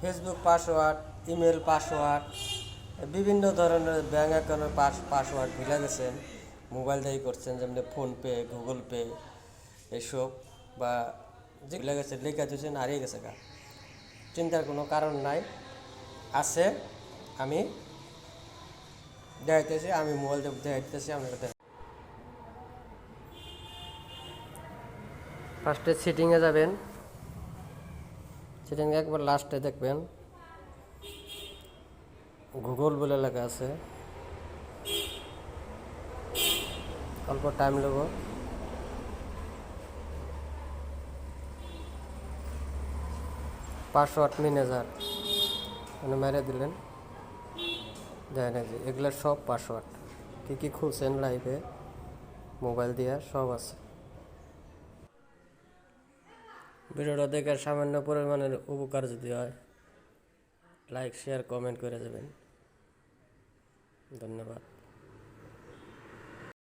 Facebook password, email password, বিভিন্ন ধরনের bank অ্যাকাউন্টের পাসওয়ার্ড ভুলে গেছেন, মোবাইল দিয়েই করছেন, যেমনি ফোনপে, গুগল পে এসব, বা যে ভুলে গেছে লেখা দিয়েছেন, হারিয়ে গেছে গা। চিন্তার কোনো কারণ নাই, আছে। আমি দেখাইতেছি, আমি মোবাইল দেখাইতেছি আপনাকে। ফার্স্টে সেটিংয়ে যাবেন, সেটিংয়ে একবার লাস্টে দেখবেন গুগল বলে লেখা আছে, অল্প টাইম নেব। পাসওয়ার্ড ম্যানেজার মানে মেরে দিলেন, দেখেন এই যে এগুলো সব পাসওয়ার্ড, কী কী খুলছেন লাইভে মোবাইল দিয়ে সব আছে। ভিডিওটা দেখে সামান্য পরিমাণের উপকার যদি হয়, লাইক শেয়ার কমেন্ট করে দেবেন। ধন্যবাদ।